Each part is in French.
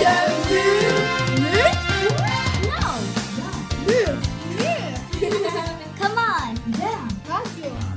Come on.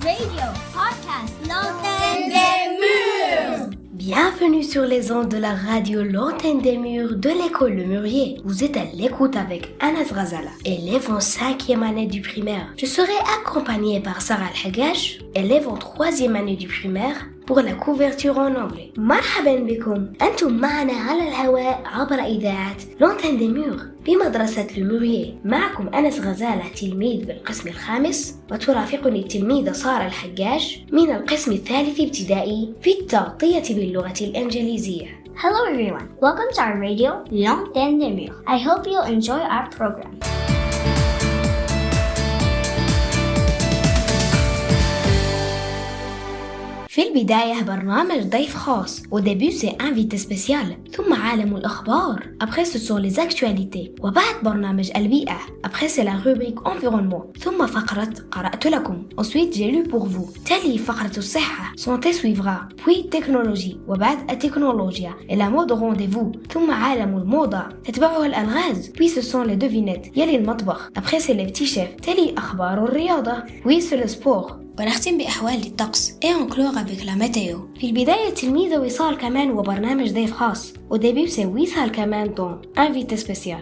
Radio, podcast, l'antenne des murs. Bienvenue sur les ondes de la radio L'Antenne des Murs de l'école Le Murier. Vous êtes à l'écoute avec Anas Ghazala, élève en 5e année du primaire. Je serai accompagnée par Sarah Al-Hagash, élève en 3e année du primaire, pour la couverture en anglais. مرحبا بكم. أنتم معنا على الهواء عبر إذاعة لونتين دي ميور بمدرسة الموريه. معكم أنس غزالة تلميذ بالقسم الخامس، وترافقني التلميذة سارة الحجاج من القسم الثالث ابتدائي في التغطية باللغة الإنجليزية. Hello everyone. Welcome to our radio, L'Antenne des murs. I hope you'll enjoy our program. في البداية برنامج ضيف خاص. Au début c'est invité spécial. ثم عالم الأخبار. Après ce sont les actualités. وبعد برنامج البيئة. Après c'est la rubrique environnement. ثم فقرة قرأت لكم. Ensuite j'ai lu pour vous. تلي فقرة الصحة. Santé suivra. Puis technologie. وبعد التكنولوجيا. Et la mode rendez-vous. ثم عالم الموضة. تتبعه الألغاز. Puis ce sont les devinettes. يلي المطبخ. Après c'est les petits chefs. تلي أخبار الرياضة. Puis c'est le sport. ونختم بأحوال الطقس et on clore avec la météo. في البداية تلميذة وصال كمان وبرنامج ضيف خاص. Au début c'est وصال كمان ton invité spécial.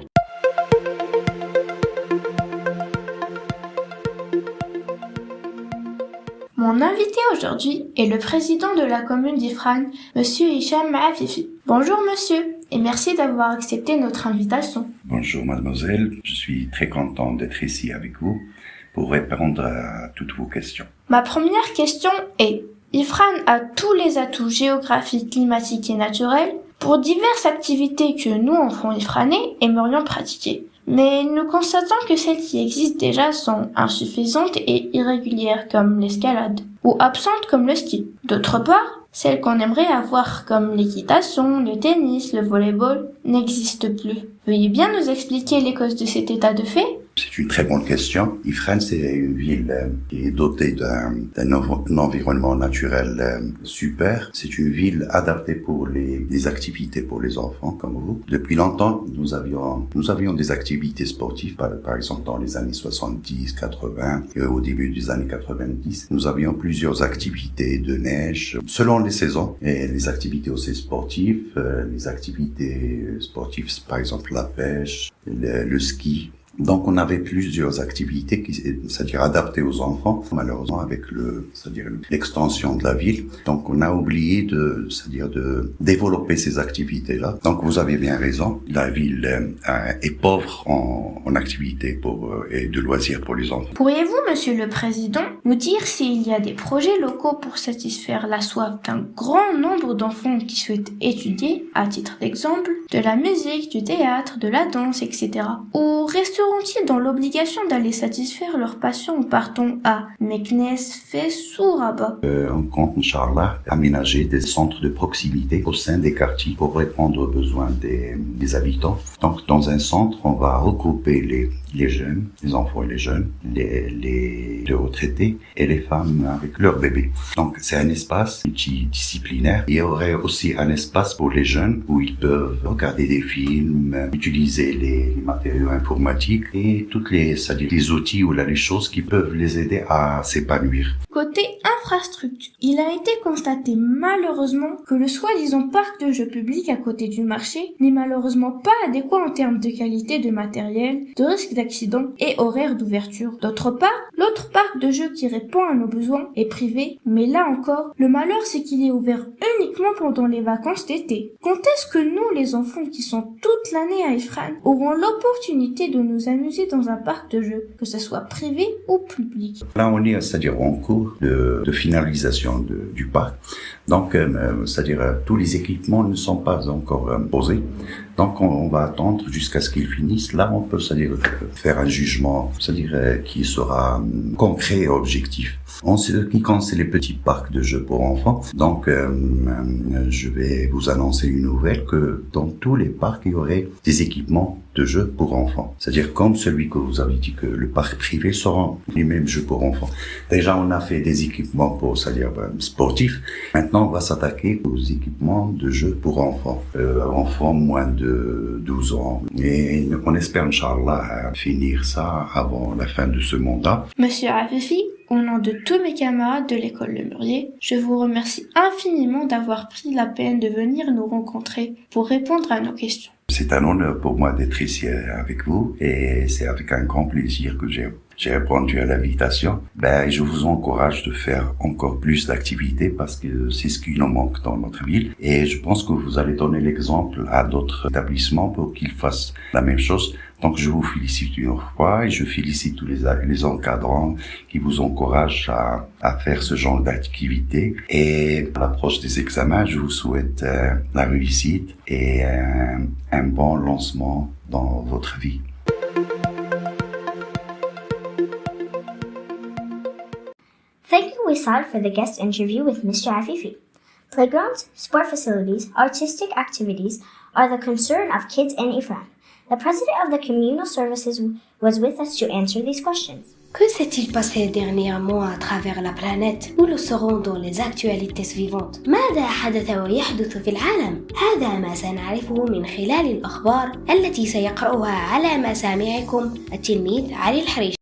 Mon invité aujourd'hui est le président de la commune d'Ifrane, Monsieur Hicham Afifi. Bonjour monsieur, et merci d'avoir accepté notre invitation. Bonjour mademoiselle, je suis très content d'être ici avec vous pour répondre à toutes vos questions. Ma première question est, Ifrane a tous les atouts géographiques, climatiques et naturels pour diverses activités que nous, enfants ifranais, aimerions pratiquer. Mais nous constatons que celles qui existent déjà sont insuffisantes et irrégulières comme l'escalade, ou absentes comme le ski. D'autre part, celles qu'on aimerait avoir comme l'équitation, le tennis, le volleyball n'existent plus. Veuillez bien nous expliquer les causes de cet état de fait? C'est une très bonne question. Ifrane, c'est une ville qui est dotée d'un environnement naturel super. C'est une ville adaptée pour les activités pour les enfants comme vous. Depuis longtemps, nous avions des activités sportives, par exemple dans les années 70, 80 et au début des années 90. Nous avions plusieurs activités de neige selon les saisons et les activités aussi sportives. Les activités sportives, par exemple la pêche, le ski. Donc, on avait plusieurs activités c'est-à-dire adaptées aux enfants. Malheureusement, avec l'extension de la ville. Donc, on a oublié de développer ces activités-là. Donc, vous avez bien raison. La ville est pauvre en activités et de loisirs pour les enfants. Pourriez-vous, monsieur le président, nous dire s'il y a des projets locaux pour satisfaire la soif d'un grand nombre d'enfants qui souhaitent étudier, à titre d'exemple, de la musique, du théâtre, de la danse, etc. Ou resteront-ils dans l'obligation d'aller satisfaire leur passion en partant à Meknes, Fès ou Rabat? On compte, Inch'Allah, aménager des centres de proximité au sein des quartiers pour répondre aux besoins des habitants. Donc, dans un centre, on va regrouper les jeunes, les enfants et les jeunes, les retraités et les femmes avec leurs bébés. Donc, c'est un espace multidisciplinaire. Il y aurait aussi un espace pour les jeunes où ils peuvent regarder des films, utiliser les matériaux informatiques et toutes les outils ou les choses qui peuvent les aider à s'épanouir. Côté infrastructure, il a été constaté malheureusement que le soi-disant parc de jeux public à côté du marché n'est malheureusement pas adéquat en termes de qualité de matériel, de risque d'accident et horaire d'ouverture. D'autre part, l'autre parc de jeux qui répond à nos besoins est privé, mais là encore, le malheur c'est qu'il est ouvert uniquement pendant les vacances d'été. Quand est-ce que nous, les enfants qui sont toute l'année à Ifrane, aurons l'opportunité de nous amuser dans un parc de jeux, que ce soit privé ou public? Là, on est, en cours de finalisation du parc. Donc, tous les équipements ne sont pas encore posés. Donc, on va attendre jusqu'à ce qu'ils finissent. Là, on peut, faire un jugement, qui sera concret et objectif. En ce qui concerne les petits parcs de jeux pour enfants, donc je vais vous annoncer une nouvelle que dans tous les parcs, il y aurait des équipements de jeux pour enfants. C'est-à-dire comme celui que vous avez dit que le parc privé sera les mêmes jeux pour enfants. Déjà, on a fait des équipements pour, c'est-à-dire sportifs. Maintenant, on va s'attaquer aux équipements de jeux pour enfants. Enfants moins de 12 ans. Et on espère, Inch'Allah, finir ça avant la fin de ce mandat. Monsieur Afifi, au nom de tous mes camarades de l'école Le Mûrier, je vous remercie infiniment d'avoir pris la peine de venir nous rencontrer pour répondre à nos questions. C'est un honneur pour moi d'être ici avec vous et c'est avec un grand plaisir que j'ai répondu à l'invitation. Je vous encourage de faire encore plus d'activités parce que c'est ce qui nous manque dans notre ville et je pense que vous allez donner l'exemple à d'autres établissements pour qu'ils fassent la même chose. Donc je vous félicite une autre fois et je félicite tous les encadrants qui vous encouragent à faire ce genre d'activité. Et à l'approche des examens, je vous souhaite la réussite et un bon lancement dans votre vie. Thank you, Wissal, for the guest interview with Mr. Afifi. Playgrounds, sport facilities, artistic activities are the concern of kids in Ifran. The president of the communal services was with us to answer these questions. Que s'est-il passé dernièrement à travers la planète? Nous le saurons dans les actualités suivantes. ماذا حدث ويحدث في العالم؟ هذا ما سنعرفه من خلال الأخبار التي سيقرأها على مسامعكم التلميذ علي الحريش.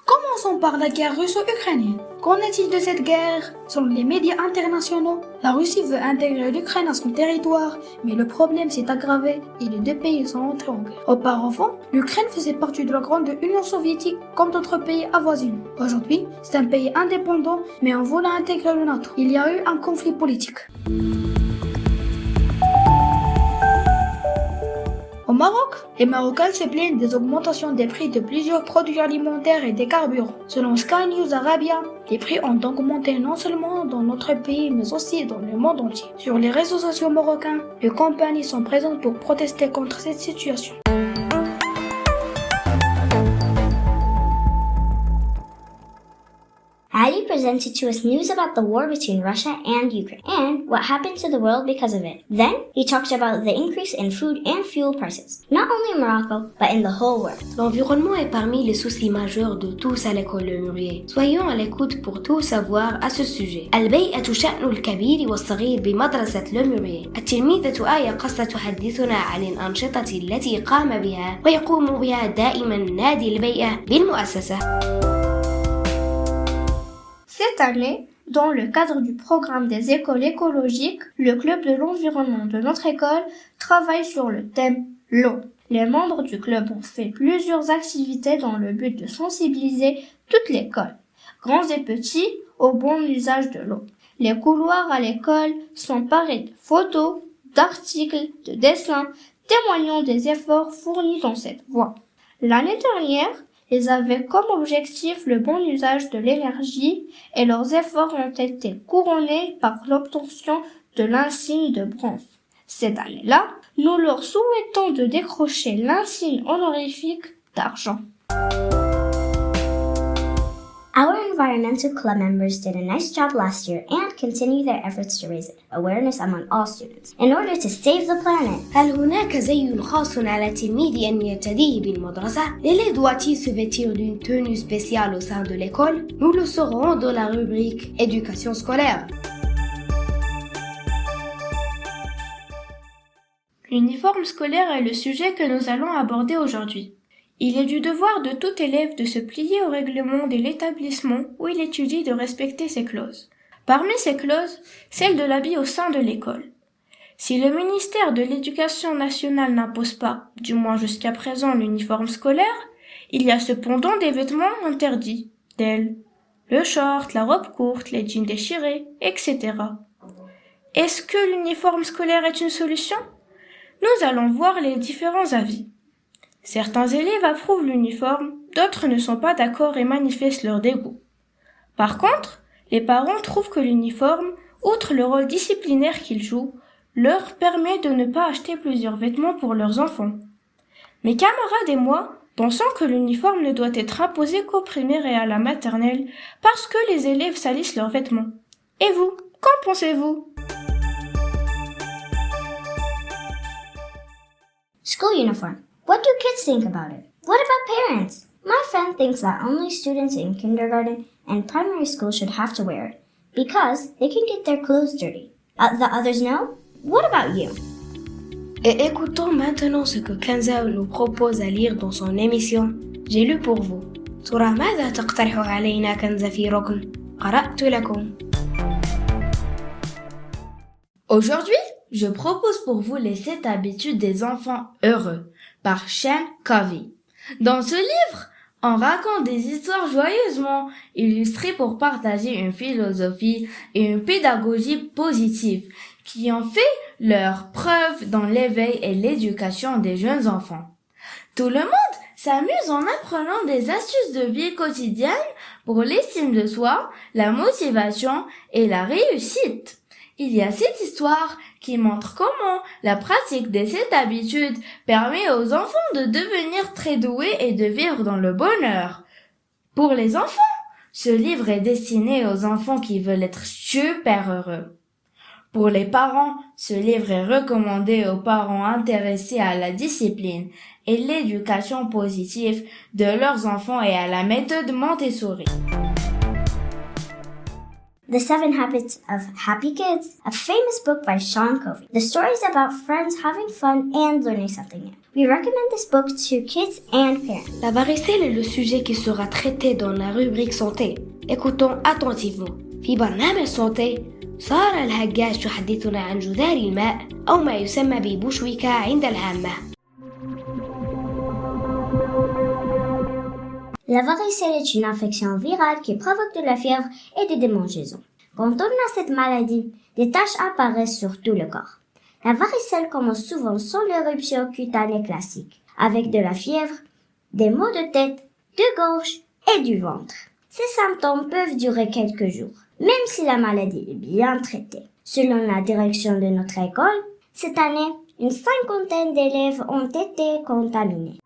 Commençons par la guerre russo-ukrainienne. Qu'en est-il de cette guerre? Selon les médias internationaux, la Russie veut intégrer l'Ukraine à son territoire, mais le problème s'est aggravé et les deux pays sont entrés en guerre. Auparavant, l'Ukraine faisait partie de la grande Union soviétique comme d'autres pays avoisinants. Aujourd'hui, c'est un pays indépendant, mais en voulant intégrer le NATO, il y a eu un conflit politique. Au Maroc, les Marocains se plaignent des augmentations des prix de plusieurs produits alimentaires et des carburants. Selon Sky News Arabia, les prix ont augmenté non seulement dans notre pays mais aussi dans le monde entier. Sur les réseaux sociaux marocains, les compagnies sont présentes pour protester contre cette situation. Ali presented to us news about the war between Russia and Ukraine and what happened to the world because of it. Then, he talked about the increase in food and fuel prices, not only in Morocco, but in the whole world. L'environnement est parmi les soucis majeurs de tous à l'école Le Mûrier. Soyons à l'écoute pour tout savoir à ce sujet. البيئة شأن الكبير والصغير بمدرسة Le Mûrier. التلميذة آية قصة تحدثنا عن الأنشطة التي قام بها ويقوم بها دائما نادي البيئة بالمؤسسة. Cette année, dans le cadre du programme des écoles écologiques, le club de l'environnement de notre école travaille sur le thème l'eau. Les membres du club ont fait plusieurs activités dans le but de sensibiliser toute l'école, grands et petits, au bon usage de l'eau. Les couloirs à l'école sont parés de photos, d'articles, de dessins, témoignant des efforts fournis dans cette voie. L'année dernière, ils avaient comme objectif le bon usage de l'énergie et leurs efforts ont été couronnés par l'obtention de l'insigne de bronze. Cette année-là, nous leur souhaitons de décrocher l'insigne honorifique d'argent. Our environmental club members did a nice job last year and continue their efforts to raise awareness among all students in order to save the planet. هل هناك زي خاص على التلميذ أن يرتديه بالمدرسة؟ L'élève doit-il se vêtir d'une tenue spéciale au sein de l'école? Nous le saurons dans la rubrique éducation scolaire. L'uniforme scolaire est le sujet que nous allons aborder aujourd'hui. Il est du devoir de tout élève de se plier au règlement de l'établissement où il étudie de respecter ces clauses. Parmi ces clauses, celle de l'habit au sein de l'école. Si le ministère de l'Éducation nationale n'impose pas, du moins jusqu'à présent, l'uniforme scolaire, il y a cependant des vêtements interdits, tels le short, la robe courte, les jeans déchirés, etc. Est-ce que l'uniforme scolaire est une solution? Nous allons voir les différents avis. Certains élèves approuvent l'uniforme, d'autres ne sont pas d'accord et manifestent leur dégoût. Par contre, les parents trouvent que l'uniforme, outre le rôle disciplinaire qu'il joue, leur permet de ne pas acheter plusieurs vêtements pour leurs enfants. Mes camarades et moi pensant que l'uniforme ne doit être imposé qu'au primaire et à la maternelle parce que les élèves salissent leurs vêtements. Et vous, qu'en pensez-vous? School uniform. What do kids think about it? What about parents? My friend thinks that only students in kindergarten and primary school should have to wear it because they can get their clothes dirty. The others know? What about you? Et écoutons maintenant ce que Kenza nous propose à lire dans son émission J'ai lu pour vous. ترى ماذا تقترح علينا كنزة في ركن؟ قرأت لكم. Aujourd'hui, je propose pour vous les 7 habitudes des enfants heureux par Sean Covey. Dans ce livre, on raconte des histoires joyeusement illustrées pour partager une philosophie et une pédagogie positive qui ont fait leur preuve dans l'éveil et l'éducation des jeunes enfants. Tout le monde s'amuse en apprenant des astuces de vie quotidienne pour l'estime de soi, la motivation et la réussite. Il y a cette histoire qui montre comment la pratique de cette habitude permet aux enfants de devenir très doués et de vivre dans le bonheur. Pour les enfants, ce livre est destiné aux enfants qui veulent être super heureux. Pour les parents, ce livre est recommandé aux parents intéressés à la discipline et l'éducation positive de leurs enfants et à la méthode Montessori. The 7 Habits of Happy Kids, a famous book by Sean Covey. The story is about friends having fun and learning something new. We recommend this book to kids and parents. La varicelle est le sujet qui sera traité dans la rubrique santé. Écoutons attentivement. في برنامج صوتي سارة الهجاج تحدثنا عن جدار الماء أو ما يسمى ببوشويكا عند العامة. La varicelle est une infection virale qui provoque de la fièvre et des démangeaisons. Quand on a cette maladie, des taches apparaissent sur tout le corps. La varicelle commence souvent sans l'éruption cutanée classique, avec de la fièvre, des maux de tête, de gorge et du ventre. Ces symptômes peuvent durer quelques jours, même si la maladie est bien traitée. Selon la direction de notre école, cette année, une 50aine d'élèves ont été contaminés.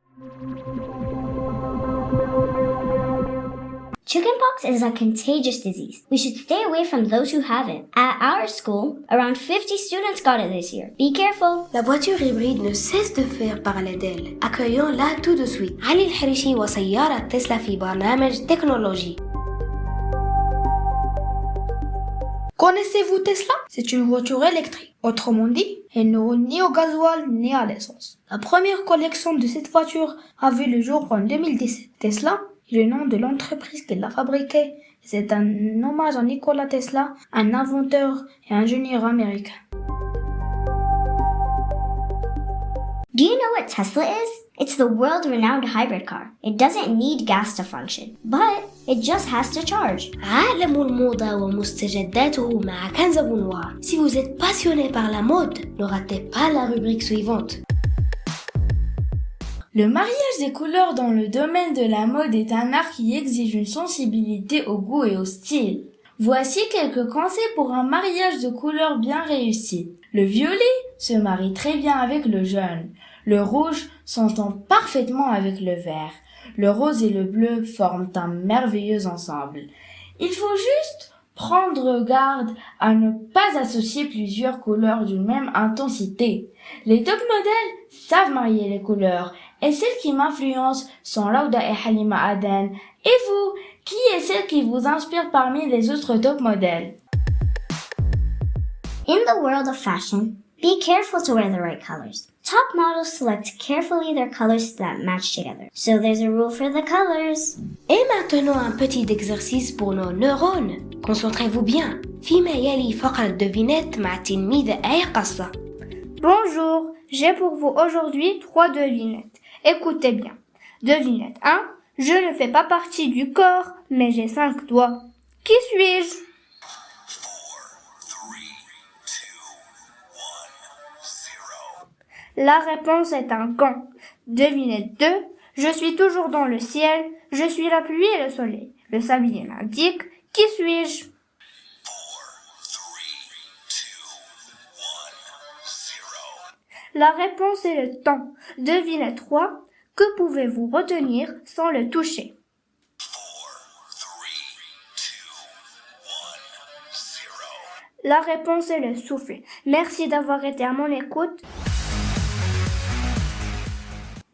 Chickenpox is a contagious disease. We should stay away from those who have it. At our school, around 50 students got it this year. Be careful. La voiture hybride ne cesse de faire parler d'elle. Accueillons-la tout de suite. علي الحريشي وسيارة تسلا في برنامج تكنولوجي. Connaissez-vous Tesla? C'est une voiture électrique. Autrement dit, elle ne roule ni au gasoil ni à l'essence. La première collection de cette voiture a vu le jour en 2017. Tesla est le nom de l'entreprise qui l'a fabriquée. C'est un hommage à Nikola Tesla, un inventeur et ingénieur américain. Do you know what Tesla is? It's the world-renowned hybrid car. It doesn't need gas to function, but it just has to charge. عالم الموضة ومستجداته مع كنزة بنوار. Si vous êtes passionné par la mode, ne ratez pas la rubrique suivante. Le mariage des couleurs dans le domaine de la mode est un art qui exige une sensibilité au goût et au style. Voici quelques conseils pour un mariage de couleurs bien réussi. Le violet se marie très bien avec le jaune. Le rouge s'entend parfaitement avec le vert. Le rose et le bleu forment un merveilleux ensemble. Il faut juste prendre garde à ne pas associer plusieurs couleurs d'une même intensité. Les top modèles savent marier les couleurs et celles qui m'influencent sont Lauda et Halima Aden. Et vous, qui est celle qui vous inspire parmi les autres top modèles? In the world of fashion, be careful to wear the right colors. Top models select carefully their colors that match together. So there's a rule for the colors. Et maintenant un petit exercice pour nos neurones. Concentrez-vous bien. فيما يلي فقرة devinette مع تلميذة آية قصة. Bonjour, j'ai pour vous aujourd'hui 3 devinettes. Écoutez bien. Devinette 1. Je ne fais pas partie du corps, mais j'ai 5 doigts. Qui suis-je? 4, 3, 2, 1, 0. La réponse est un gant. Devinette 2. Je suis toujours dans le ciel. Je suis la pluie et le soleil. Le sablier m'indique. Qui suis-je? 4, 3, 2, 1, 0. La réponse est le temps. Devinette 3. Que pouvez-vous retenir sans le toucher? 4, 3, 2, 1, 0. La réponse est le souffle. Merci d'avoir été à mon écoute.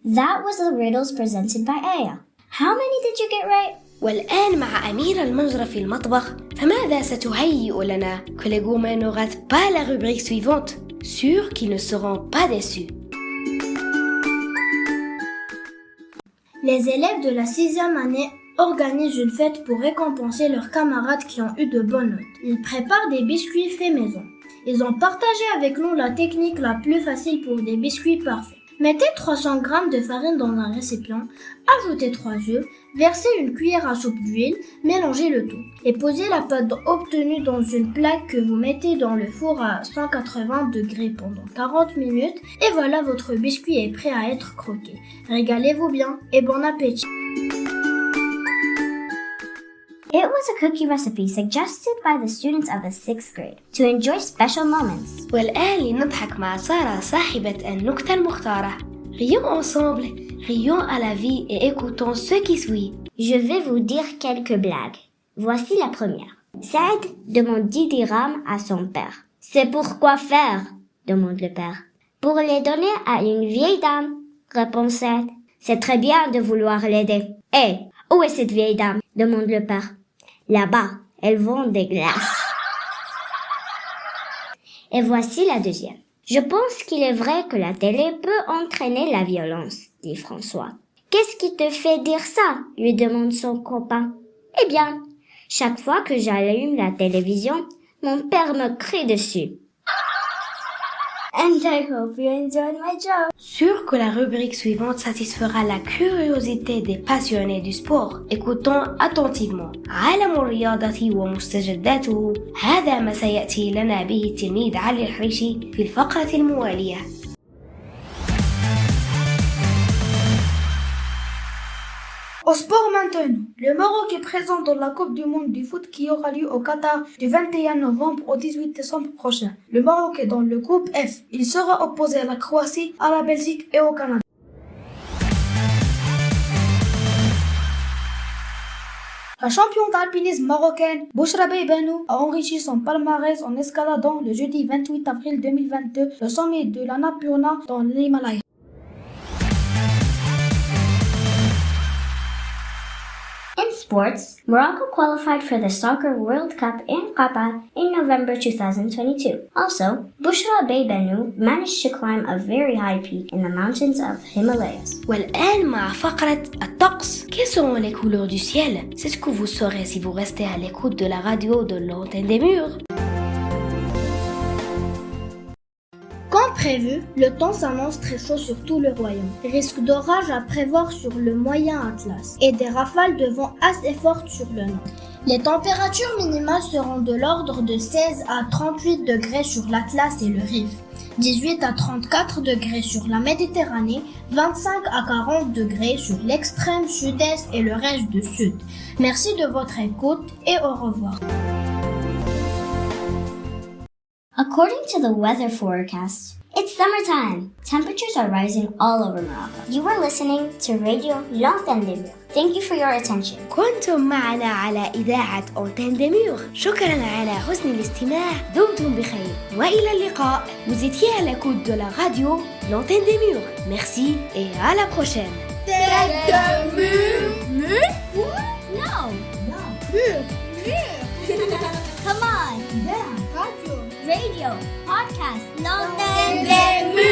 That was the riddles presented by Aya. How many did you get right? والآن مع أميرة المجرى في المطبخ فماذا ستهيئ لنا que les gourmets ne ratent pas la rubrique suivante? Sûr qu'ils ne seront pas déçus. Les élèves de la 6e année organisent une fête pour récompenser leurs camarades qui ont eu de bonnes notes. Ils préparent des biscuits faits maison. Ils ont partagé avec nous la technique la plus facile pour des biscuits parfaits. Mettez 300 g de farine dans un récipient, ajoutez 3 œufs, versez une cuillère à soupe d'huile, mélangez le tout et posez la pâte obtenue dans une plaque que vous mettez dans le four à 180 degrés pendant 40 minutes et voilà, votre biscuit est prêt à être croqué. Régalez-vous bien et bon appétit! It was a cookie recipe suggested by the students of the 6th grade to enjoy special moments. والآن لنضحك مع سارة صاحبة النكتة المختارة. Rions ensemble, rions à la vie et écoutons ce qui suit. Je vais vous dire quelques blagues. Voici la première. Saad demande 10 dirhams à son père. C'est pour quoi faire? Demande le père. Pour les donner à une vieille dame, répond Saad. C'est très bien de vouloir l'aider. Eh, où est cette vieille dame? Demande le père. Là-bas, elle vend des glaces. Et voici la deuxième. Je pense qu'il est vrai que la télé peut entraîner la violence, dit François. Qu'est-ce qui te fait dire ça? Lui demande son copain. Eh bien, chaque fois que j'allume la télévision, mon père me crie dessus. And I hope you enjoyed my joke. Sûr que la rubrique suivante satisfera la curiosité des passionnés du sport. Écoutons attentivement. عالم الرياضة ومستجداته هذا ما سيأتي لنا به التلميذ علي الحريشي في الفقرة الموالية. Au sport maintenant, le Maroc est présent dans la Coupe du monde du foot qui aura lieu au Qatar du 21 novembre au 18 décembre prochain. Le Maroc est dans le groupe F. Il sera opposé à la Croatie, à la Belgique et au Canada. La championne d'alpinisme marocaine, Bouchra Beibanou, a enrichi son palmarès en escaladant le jeudi 28 avril 2022 le sommet de l'Annapurna dans l'Himalaya. In sports, Morocco qualified for the Soccer World Cup in Qatar in November 2022. Also, Bouchra Beibanou managed to climb a very high peak in the mountains of Himalayas. والآن مع فقرة الطقس. Quelles seront les couleurs du ciel? C'est ce que vous saurez si vous restez à l'écoute de la radio de l'antenne des murs. Comme prévu, le temps s'annonce très chaud sur tout le royaume. Risque d'orage à prévoir sur le moyen Atlas et des rafales de vent assez fortes sur le nord. Les températures minimales seront de l'ordre de 16 à 38 degrés sur l'Atlas et le Rif, 18 à 34 degrés sur la Méditerranée, 25 à 40 degrés sur l'extrême sud-est et le reste du sud. Merci de votre écoute et au revoir. According to the weather forecast, it's summertime. Temperatures are rising all over Morocco. You are listening to Radio L'Antenne des Murs. Thank you for your attention. كنتم معنا على إذاعة أونتين دي ميور. شكرا على حسن الاستماع. دمتم بخير وإلى اللقاء. Vous étiez à l'écoute de la radio L'Antenne des Murs. Merci et à la prochaine. Tête de mur. Mur? No. Mur. Come on. Radio. Radio. Podcast. L'Antenne des Murs.